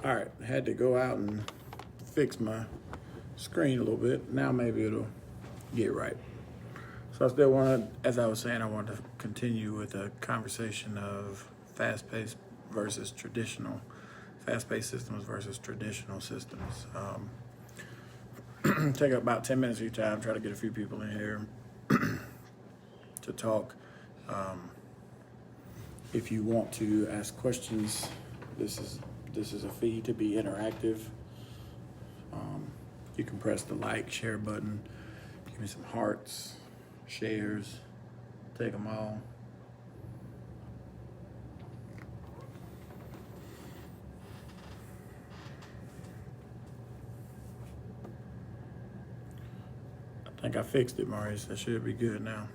All right, I had to go out and fix my screen a little bit. Now maybe it'll get right. So I still want to, as I was saying, I want to continue with a conversation of fast-paced versus traditional, fast-paced systems versus traditional systems. Take about 10 minutes of your time, try to get a few people in here to talk. If you want to ask questions, this is a feed to be interactive. You can press the like, share button, give me some hearts, shares, take them all. I think I fixed it, Maurice. That should be good now.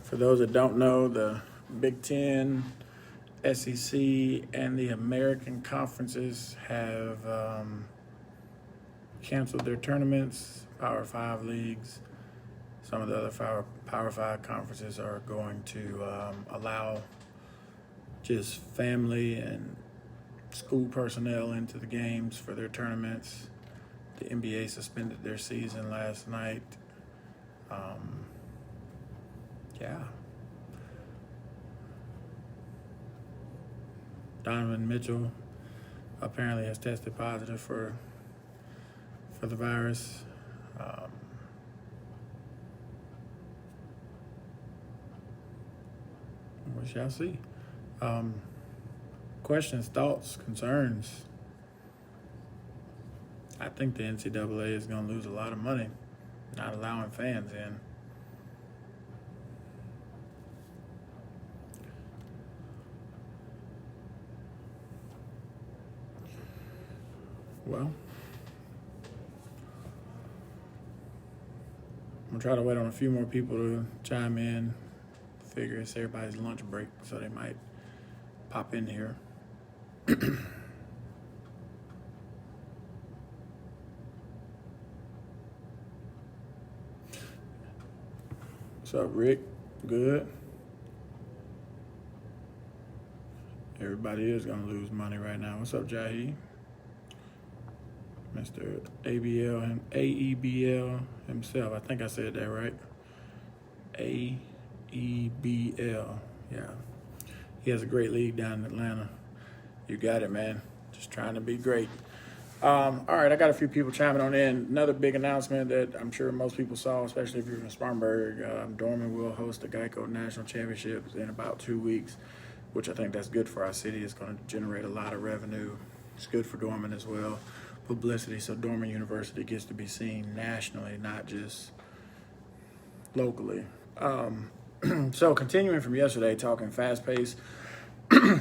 For those that don't know, the Big Ten, SEC, and the American conferences have canceled their tournaments. Power 5 leagues, some of the other Power 5 conferences are going to allow just family and school personnel into the games for their tournaments. The NBA suspended their season last night. Yeah. Donovan Mitchell apparently has tested positive for the virus. We shall see. Questions, thoughts, concerns. I think the NCAA is going to lose a lot of money not allowing fans in. Well, I'm gonna try to wait on a few more people to chime in. Figure it's everybody's lunch break, so they might pop in here. What's up, Rick? Good. Everybody is gonna lose money right now. What's up, Jahi? Mr. ABL and AEBL himself. I think I said that right. AEBL. Yeah. He has a great league down in Atlanta. You got it, man. Just trying to be great. All right, I got a few people chiming on in. Another big announcement that I'm sure most people saw, especially if you're from Spartanburg. Dorman will host the Geico National Championships in about 2 weeks, which I think that's good for our city. It's going to generate a lot of revenue. It's good for Dorman as well. Publicity, so Dorman University gets to be seen nationally, not just locally. So continuing from yesterday, talking fast-paced.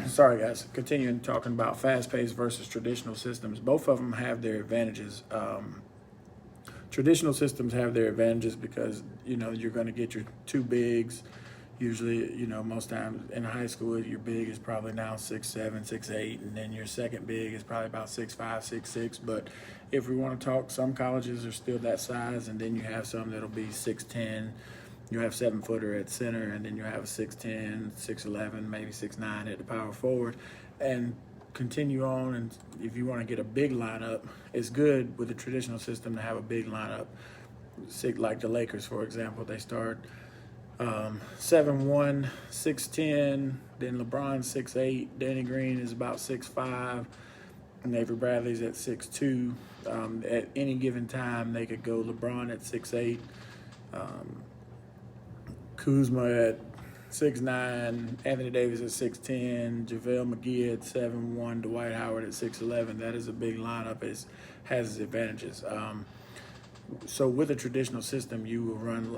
Sorry, guys. Continuing talking about fast-paced versus traditional systems. Both of them have their advantages. Traditional systems have their advantages because, you're going to get your two bigs. Usually, most times in high school, your big is probably now 6'7", 6'8", and then your second big is probably about 6'5", 6'6". But if we want to talk, some colleges are still that size, and then you have some that'll be 6'10". You have 7-footer at center, and then you have a 6'10", 6'11", maybe 6'9" at the power forward, and continue on. And if you want to get a big lineup, it's good with the traditional system to have a big lineup. Like the Lakers, for example, they start 7'1", 6'10", then LeBron 6'8", Danny Green is about 6'5", and Avery Bradley's at 6'2". At any given time, they could go LeBron at 6'8", Kuzma at 6'9", Anthony Davis at 6'10", JaVale McGee at 7'1", Dwight Howard at 6'11". That is a big lineup. It has its advantages. So with a traditional system,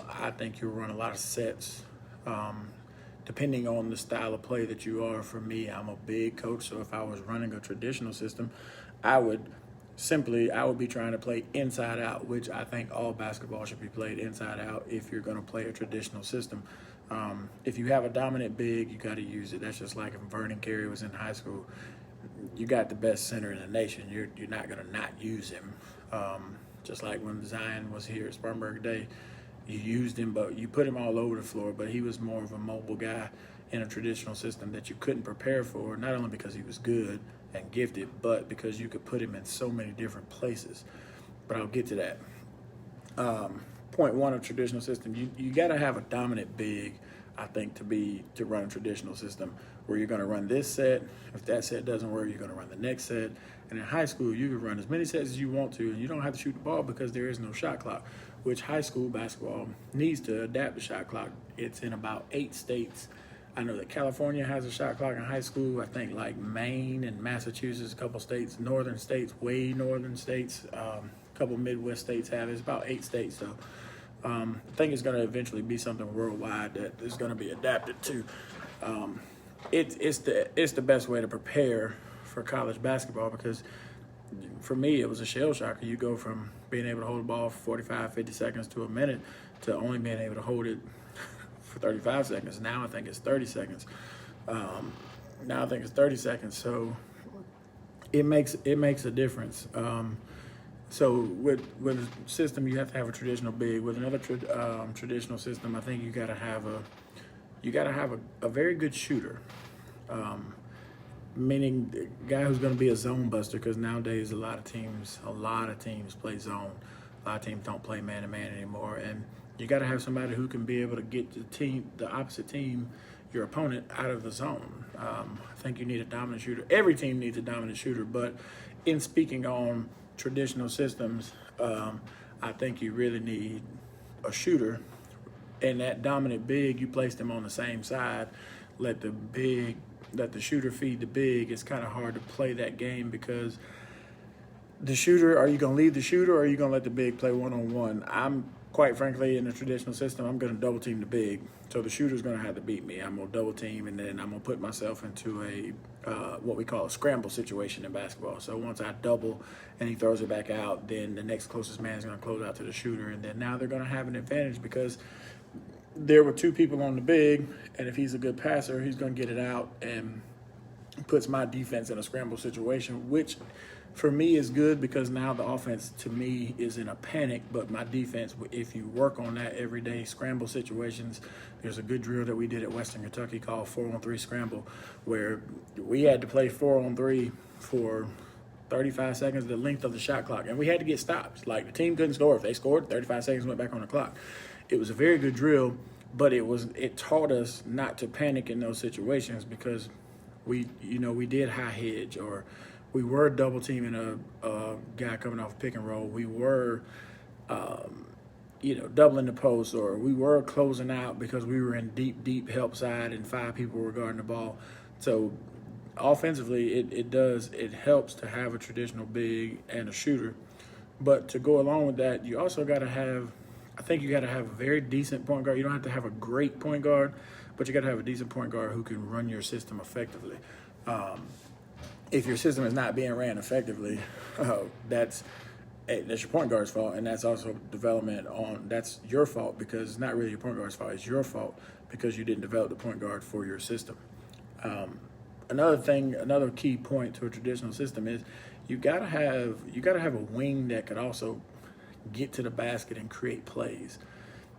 I think you'll run a lot of sets, depending on the style of play that you are. For me, I'm a big coach, so if I was running a traditional system, I would be trying to play inside out, which I think all basketball should be played inside out if you're going to play a traditional system. If you have a dominant big, you got to use it. That's just like if Vernon Carey was in high school. You got the best center in the nation. You're not going to not use him. Just like when Zion was here at Spartanburg Day, you used him, but you put him all over the floor, but he was more of a mobile guy. in a traditional system that you couldn't prepare for, not only because he was good and gifted, but because you could put him in so many different places. But I'll get to that. Point one of traditional system, you got to have a dominant big, I think, to run a traditional system where you're going to run this set. If that set doesn't work, you're going to run the next set. And in high school, you can run as many sets as you want to, and you don't have to shoot the ball because there is no shot clock, which high school basketball needs to adapt the shot clock. It's in about 8 states. I know that California has a shot clock in high school. I think like Maine and Massachusetts, a couple states, northern states, way northern states, a couple Midwest states have it. It's about 8 states, though. I think it's going to eventually be something worldwide that is going to be adapted to. It's the best way to prepare for college basketball because for me it was a shell shocker. You go from being able to hold the ball for 45, 50 seconds to a minute to only being able to hold it for 35 seconds. Now I think it's 30 seconds. So it makes a difference. So with a system, you have to have a traditional big. With another traditional system, I think you got to have a very good shooter, meaning the guy who's going to be a zone buster. Because nowadays a lot of teams play zone. A lot of teams don't play man to man anymore, and you got to have somebody who can be able to get the opposite team, your opponent, out of the zone. I think you need a dominant shooter. Every team needs a dominant shooter, but in speaking on traditional systems, I think you really need a shooter, and that dominant big, you place them on the same side. Let the shooter feed the big. It's kind of hard to play that game because the shooter, are you going to leave the shooter or are you going to let the big play one-on-one? I'm quite frankly, in the traditional system, I'm going to double team the big. So the shooter's going to have to beat me. I'm going to double team, and then I'm going to put myself into a what we call a scramble situation in basketball. So once I double and he throws it back out, then the next closest man is going to close out to the shooter. And then now they're going to have an advantage because there were 2 people on the big, and if he's a good passer, he's going to get it out and puts my defense in a scramble situation, which for me is good because now the offense to me is in a panic, but my defense, if you work on that every day, scramble situations, there's a good drill that we did at Western Kentucky called 4-on-3 scramble, where we had to play 4-on-3 for 35 seconds, the length of the shot clock, and we had to get stops. Like the team couldn't score. If they scored, 35 seconds went back on the clock. It was a very good drill, but it taught us not to panic in those situations because we did high hedge, or we were double teaming a guy coming off pick and roll. We were, doubling the post, or we were closing out because we were in deep help side and 5 people were guarding the ball. So offensively, it helps to have a traditional big and a shooter. But to go along with that, you also got to have, I think you got to have a very decent point guard. You don't have to have a great point guard, but you got to have a decent point guard who can run your system effectively. If your system is not being ran effectively, that's your point guard's fault, and that's also that's your fault because it's not really your point guard's fault. It's your fault because you didn't develop the point guard for your system. Another key point to a traditional system is you gotta have a wing that could also get to the basket and create plays.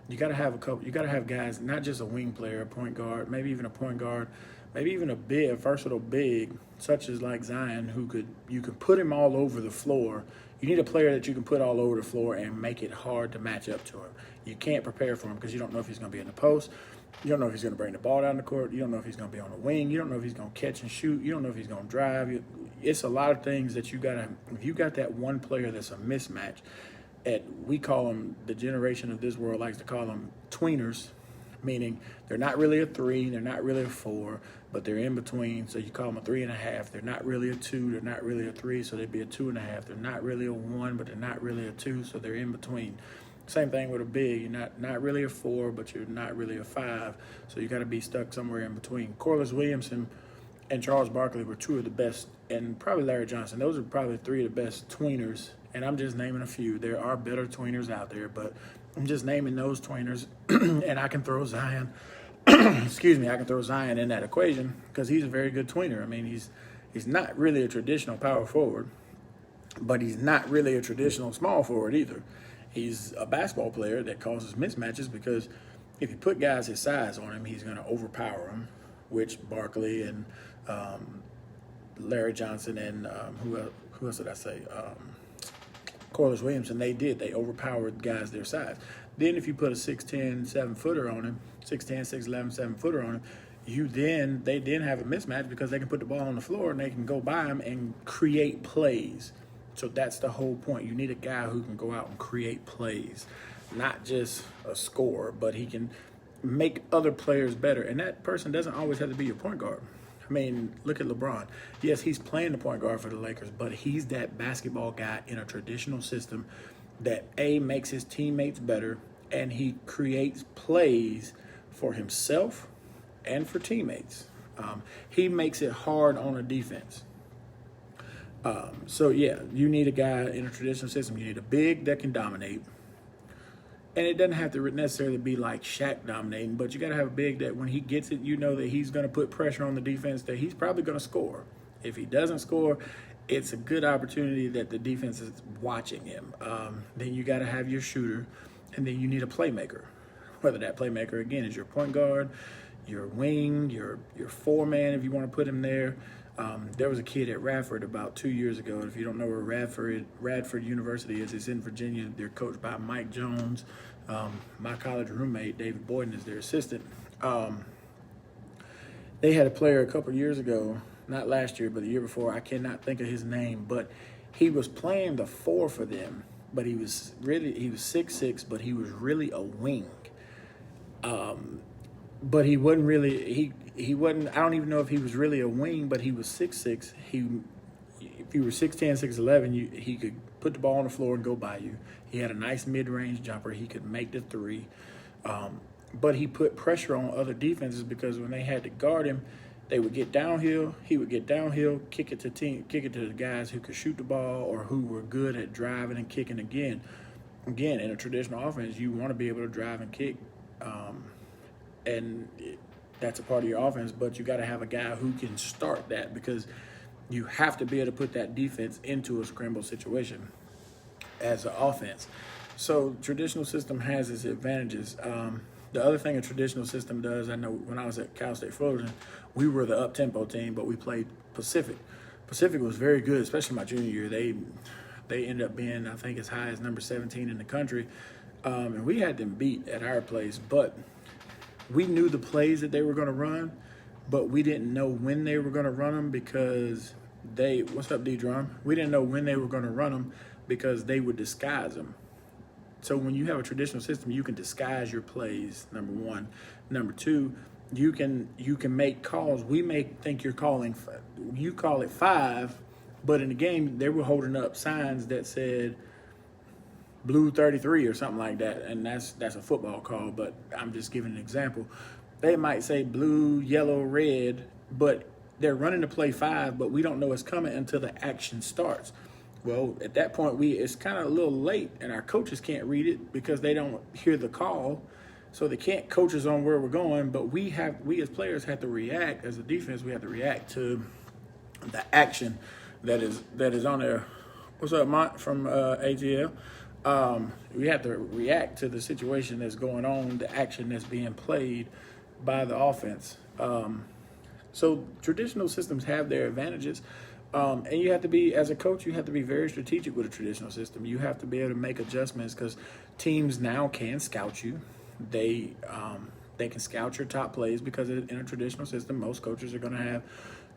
You gotta have guys, not just a wing player, a point guard, maybe even a point guard, maybe even a versatile big, such as like Zion, you can put him all over the floor. You need a player that you can put all over the floor and make it hard to match up to him. You can't prepare for him because you don't know if he's going to be in the post. You don't know if he's going to bring the ball down the court. You don't know if he's going to be on the wing. You don't know if he's going to catch and shoot. You don't know if he's going to drive. It's a lot of things that you got to – if you got that one player that's a mismatch, we call them, the generation of this world likes to call them tweeners, meaning they're not really a 3, they're not really a 4, but they're in between. So you call them a 3.5. They're not really a 2, they're not really a 3, so they'd be a 2.5. They're not really a 1, but they're not really a 2, so they're in between. Same thing with a big. You're not really a 4, but you're not really a 5, so you got to be stuck somewhere in between. Corliss Williamson and Charles Barkley were 2 of the best, and probably Larry Johnson. Those are probably 3 of the best tweeners, and I'm just naming a few. There are better tweeners out there, but I'm just naming those tweeners, and I can throw Zion. Excuse me, I can throw Zion in that equation because he's a very good tweener. I mean, he's not really a traditional power forward, but he's not really a traditional small forward either. He's a basketball player that causes mismatches because if you put guys his size on him, he's going to overpower them. which Barkley and Larry Johnson and who else did I say? Corliss Williamson, they did. They overpowered guys their size. Then if you put a 6'10", 7-footer on him, 6'10", 6'11", 7-footer on him, they then have a mismatch because they can put the ball on the floor and they can go by him and create plays. So that's the whole point. You need a guy who can go out and create plays, not just a scorer, but he can make other players better. And that person doesn't always have to be your point guard. I mean, look at LeBron. Yes, he's playing the point guard for the Lakers, but he's that basketball guy in a traditional system that makes his teammates better, and he creates plays for himself and for teammates. He makes it hard on a defense. So yeah, you need a guy in a traditional system. You need a big that can dominate. And it doesn't have to necessarily be like Shaq dominating, but you got to have a big that when he gets it, you know that he's going to put pressure on the defense, that he's probably going to score. If he doesn't score, it's a good opportunity that the defense is watching him. Then you got to have your shooter, and then you need a playmaker. Whether that playmaker, again, is your point guard, your wing, your four-man, if you want to put him there. There was a kid at Radford about 2 years ago. If you don't know where Radford University is, it's in Virginia. They're coached by Mike Jones. My college roommate, David Boyden, is their assistant. They had a player a couple years ago, not last year, but the year before. I cannot think of his name, but he was playing the 4 for them. But he was 6'6", but he was really a wing. But he wasn't really he wasn't. I don't even know if he was really a wing, but he was 6'6". If you were 6'10", 6'11", he could put the ball on the floor and go by you. He had a nice mid-range jumper. He could make the 3. But he put pressure on other defenses because when they had to guard him, they would get downhill. He would get downhill, kick it to the guys who could shoot the ball or who were good at driving and kicking again. Again, in a traditional offense, you want to be able to drive and kick. And that's a part of your offense, but you got to have a guy who can start that because you have to be able to put that defense into a scramble situation as an offense. So traditional system has its advantages. The other thing a traditional system does, I know when I was at Cal State Fullerton, we were the up-tempo team, but we played Pacific. Pacific was very good, especially my junior year. They ended up being, I think, as high as number 17 in the country. And we had them beat at our place, but we knew the plays that they were going to run, but we didn't know when they were going to run them because what's up, D-Drum? We didn't know when they were going to run them because they would disguise them. So when you have a traditional system, you can disguise your plays, number one. Number two, you can make calls. We may think you call it 5, but in the game, they were holding up signs that said blue 33 or something like that, and that's a football call, but I'm just giving an example. They might say blue, yellow, red, but they're running the play 5, but we don't know it's coming until the action starts. Well, at that point, it's kind of a little late, and our coaches can't read it because they don't hear the call, so they can't coach us on where we're going, but we as players have to react. As a defense, we have to react to the action that is on there. What's up, Mont from ATL? We have to react to the situation that's going on, the action that's being played by the offense. So traditional systems have their advantages. And you have to be, as a coach, you have to be very strategic with a traditional system. You have to be able to make adjustments because teams now can scout you. They can scout your top plays because in a traditional system, most coaches are going to have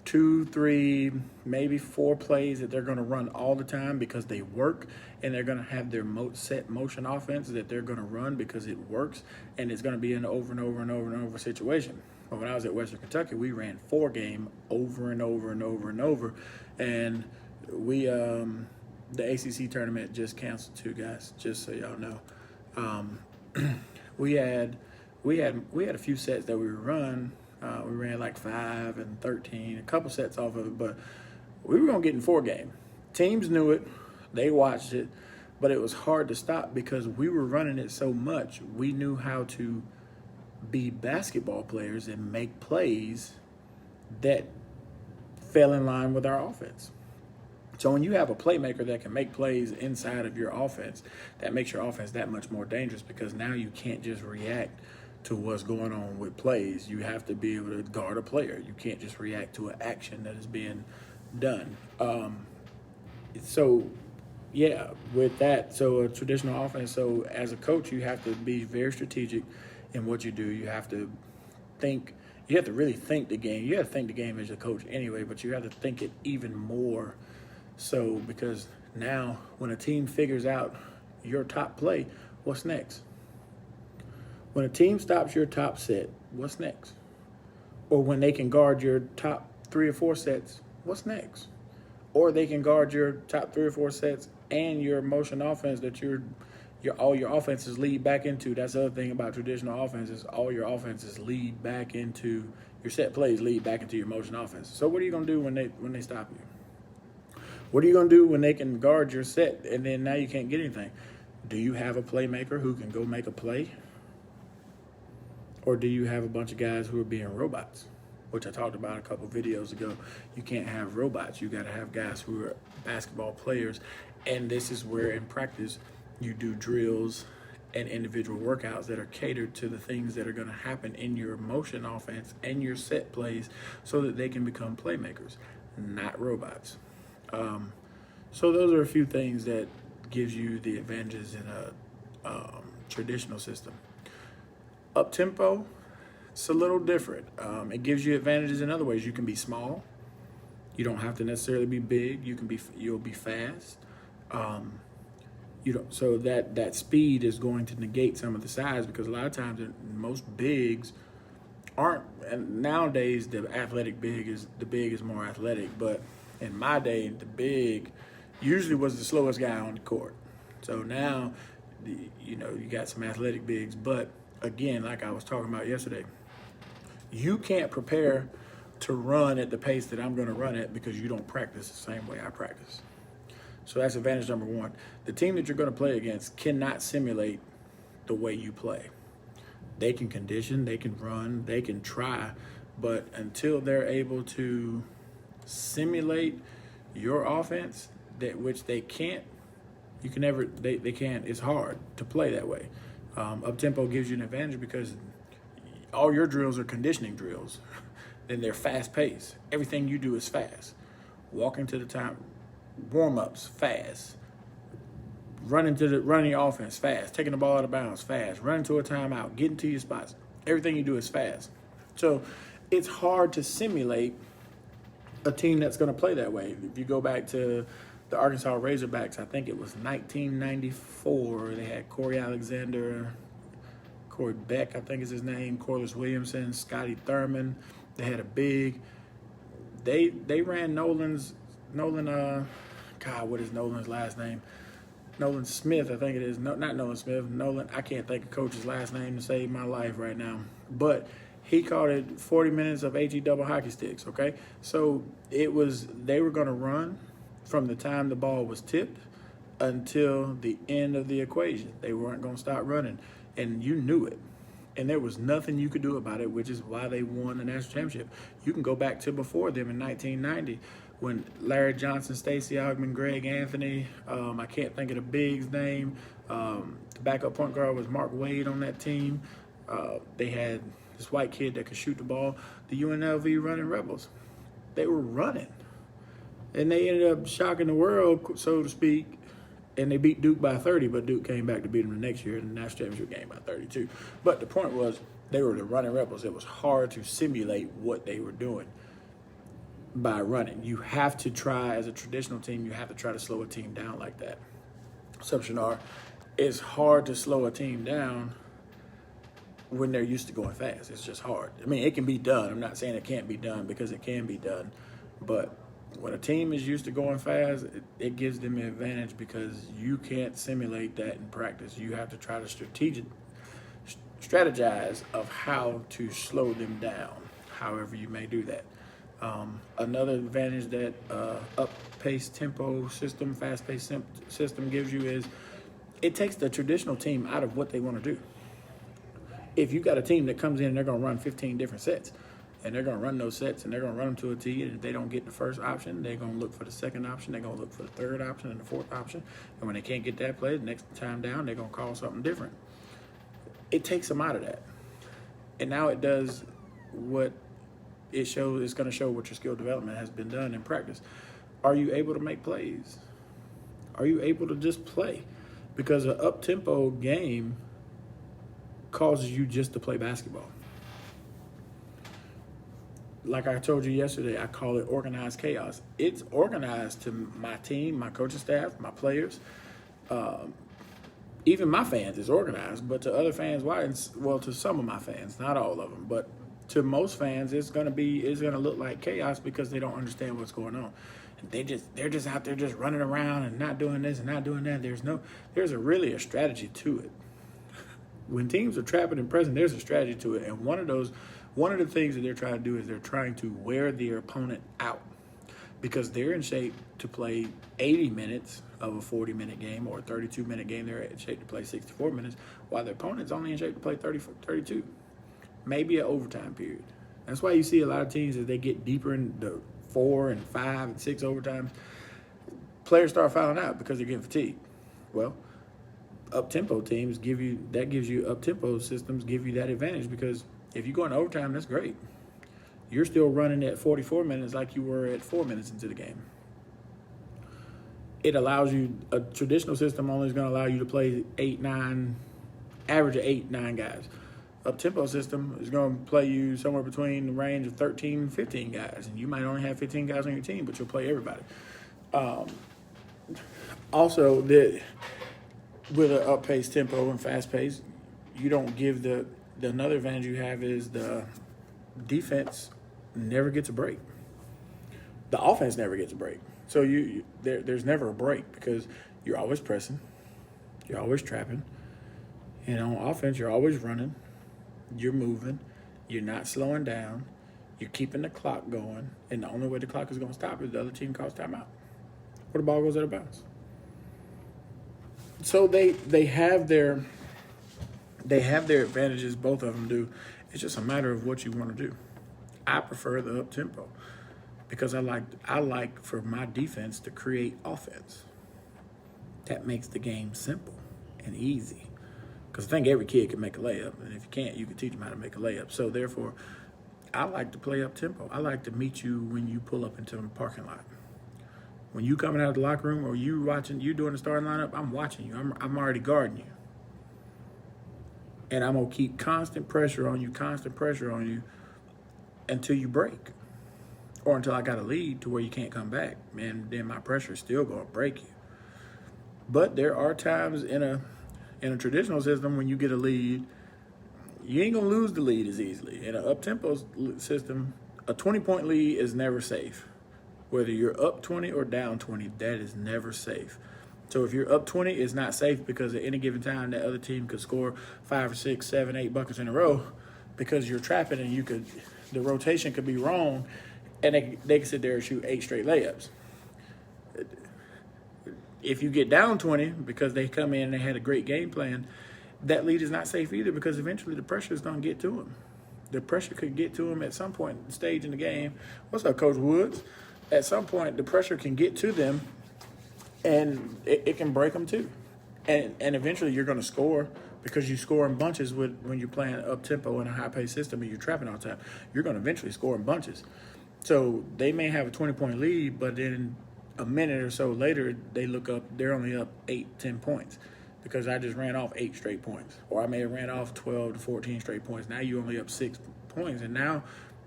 2, 3, maybe 4 plays that they're going to run all the time because they work, and they're going to have their set motion offense that they're going to run because it works, and it's going to be an over and over and over and over situation. But when I was at Western Kentucky, we ran 4 game over and over and over and over, and we the ACC tournament just canceled too, guys. Just so y'all know, we had a few sets that we would run. We ran like 5 and 13, a couple sets off of it, but we were going to get in 4 game. Teams knew it. They watched it, but it was hard to stop because we were running it so much. We knew how to be basketball players and make plays that fell in line with our offense. So when you have a playmaker that can make plays inside of your offense, that makes your offense that much more dangerous because now you can't just react to what's going on with plays. You have to be able to guard a player. You can't just react to an action that is being done. So, yeah, with that, so a traditional offense, so as a coach, you have to be very strategic in what you do. You have to think, you have to really think the game. You have to think the game as a coach anyway, but you have to think it even more so, because now when a team figures out your top play, what's next? When a team stops your top set, what's next? Or when they can guard your top 3 or 4 sets, what's next? Or they can guard your top 3 or 4 sets and your motion offense that all your offenses lead back into. That's the other thing about traditional offenses. All your offenses lead back into your set plays, lead back into your motion offense. So what are you gonna do when they stop you? What are you gonna do when they can guard your set and then now you can't get anything? Do you have a playmaker who can go make a play? Or do you have a bunch of guys who are being robots? Which I talked about a couple videos ago. You can't have robots. You got to have guys who are basketball players. And this is where in practice you do drills and individual workouts that are catered to the things that are going to happen in your motion offense and your set plays so that they can become playmakers, not robots. So those are a few things that gives you the advantages in a traditional system. Up-tempo, it's a little different. It gives you advantages in other ways. You can be small. You don't have to necessarily be big. You'll be fast. So that speed is going to negate some of the size, because a lot of times most bigs aren't. And nowadays the big is more athletic. But in my day, the big usually was the slowest guy on the court. So now, you got some athletic bigs, but again, like I was talking about yesterday, you can't prepare to run at the pace that I'm going to run at because you don't practice the same way I practice. So that's advantage number one. The team that you're going to play against cannot simulate the way you play. They can condition, they can run, they can try, but until they're able to simulate your offense, which they can't, they can't, it's hard to play that way. Up-tempo gives you an advantage because all your drills are conditioning drills. Then they're fast-paced. Everything you do is fast. Walking to the time, warm-ups, fast. Running your offense, fast. Taking the ball out of bounds, fast. Running to a timeout, getting to your spots. Everything you do is fast. So it's hard to simulate a team that's going to play that way. If you go back to the Arkansas Razorbacks, I think it was 1994. They had Corey Alexander, Corey Beck, I think is his name, Corliss Williamson, Scotty Thurman. They had a big. They ran Nolan. What is Nolan's last name? Nolan Smith, I think it is. No, not Nolan Smith. Nolan. I can't think of coach's last name to save my life right now. But he called it 40 minutes of HE double hockey sticks. Okay, so they were going to run from the time the ball was tipped until the end of the equation. They weren't going to stop running, and you knew it. And there was nothing you could do about it, which is why they won the national championship. You can go back to before them in 1990 when Larry Johnson, Stacey Augmon, Greg Anthony, I can't think of the big's name. The backup point guard was Mark Wade on that team. They had this white kid that could shoot the ball. The UNLV running Rebels. They were running. And they ended up shocking the world, so to speak, and they beat Duke by 30, but Duke came back to beat them the next year in the national championship game by 32. But the point was, they were the running Rebels. It was hard to simulate what they were doing by running. You have to try, as a traditional team, you have to try to slow a team down like that. Subshanar, it's hard to slow a team down when they're used to going fast. It's just hard. I mean, it can be done. I'm not saying it can't be done, because it can be done, but when a team is used to going fast, it gives them an advantage because you can't simulate that in practice. You have to try to strategize of how to slow them down, however you may do that. Another advantage that up-paced tempo system, fast-paced system gives you is it takes the traditional team out of what they want to do. If you got a team that comes in and they're going to run 15 different sets, and they're going to run those sets, and they're going to run them to a tee, and if they don't get the first option, they're going to look for the second option, they're going to look for the third option and the fourth option, and when they can't get that play, the next time down, they're going to call something different. It takes them out of that. And now it does what it shows. It's going to show what your skill development has been done in practice. Are you able to make plays? Are you able to just play? Because an up-tempo game causes you just to play basketball. Like I told you yesterday, I call it organized chaos. It's organized to my team, my coaching staff, my players. Even my fans is organized, but to other fans, well, to some of my fans, not all of them, but to most fans, it's gonna look like chaos because they don't understand what's going on. And they're just out there just running around and not doing this and not doing that. There's really a strategy to it. When teams are trapping and pressing, there's a strategy to it. And one of the things that they're trying to do is they're trying to wear their opponent out because they're in shape to play 80 minutes of a 40-minute game or a 32-minute game. They're in shape to play 64 minutes while their opponent's only in shape to play 32, maybe an overtime period. That's why you see a lot of teams as they get deeper in the 4 and 5 and 6 overtimes, players start fouling out because they're getting fatigued. Well, up-tempo teams gives you up-tempo systems give you that advantage because if you go into overtime, that's great. You're still running at 44 minutes like you were at 4 minutes into the game. It allows you, a traditional system only is going to allow you to play 8-9, average of 8-9 guys. Up-tempo system is going to play you somewhere between the range of 13, 15 guys. And you might only have 15 guys on your team, but you'll play everybody. Also, with an up-paced tempo and fast-paced, you don't give another advantage you have is the defense never gets a break. The offense never gets a break. So there's never a break because you're always pressing, you're always trapping, and on offense you're always running, you're moving, you're not slowing down, you're keeping the clock going, and the only way the clock is going to stop is the other team calls timeout, or the ball goes out of bounds. So they have their advantages. Both of them do. It's just a matter of what you want to do. I prefer the up tempo because I like for my defense to create offense. That makes the game simple and easy. Because I think every kid can make a layup, and if you can't, you can teach them how to make a layup. So therefore, I like to play up tempo. I like to meet you when you pull up into the parking lot. When you coming out of the locker room or you doing the starting lineup, I'm watching you. I'm already guarding you. And I'm going to keep constant pressure on you until you break. Or until I got a lead to where you can't come back. Man, then my pressure is still going to break you. But there are times in a traditional system when you get a lead, you ain't going to lose the lead as easily. In an up-tempo system, a 20-point lead is never safe. Whether you're up 20 or down 20, that is never safe. So if you're up 20, it's not safe because at any given time, that other team could score 5 or 6, 7, 8 buckets in a row because you're trapping and the rotation could be wrong and they can sit there and shoot 8 straight layups. If you get down 20 because they come in and they had a great game plan, that lead is not safe either because eventually the pressure is going to get to them. The pressure could get to them at some point stage in the game. What's up, Coach Woods? At some point, the pressure can get to them, and it can break them too. And eventually, you're going to score because you score in bunches when you're playing up tempo in a high paced system and you're trapping all the time. You're going to eventually score in bunches. So they may have a 20-point lead, but then a minute or so later, they look up, they're only up 8, 10 points because I just ran off 8 straight points, or I may have ran off 12 to 14 straight points. Now you're only up 6 points, and now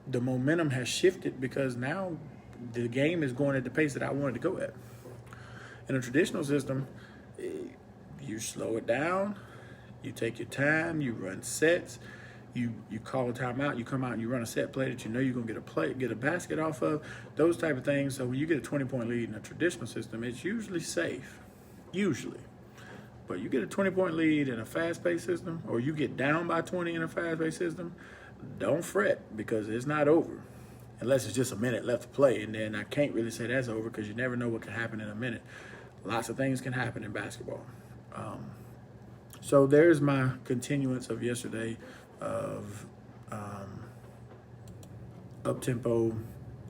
the momentum has shifted because now the game is going at the pace that I wanted to go at. In a traditional system, you slow it down, you take your time, you run sets, you call a timeout, you come out and you run a set play that you know you're going to get a basket off of, those type of things. So when you get a 20-point lead in a traditional system, it's usually safe, usually. But you get a 20-point lead in a fast-paced system, or you get down by 20 in a fast-paced system, don't fret because it's not over. Unless it's just a minute left to play, and then I can't really say that's over because you never know what can happen in a minute. Lots of things can happen in basketball. So there's my continuance of yesterday of up-tempo,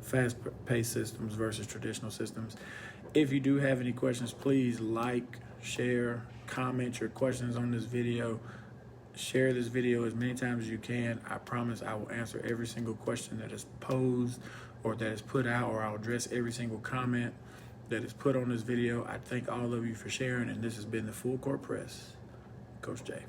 fast-paced systems versus traditional systems. If you do have any questions, please like, share, comment your questions on this video. Share this video as many times as you can. I promise I will answer every single question that is posed or that is put out, or I'll address every single comment that is put on this video. I thank all of you for sharing, and this has been the Full Court Press. Coach J.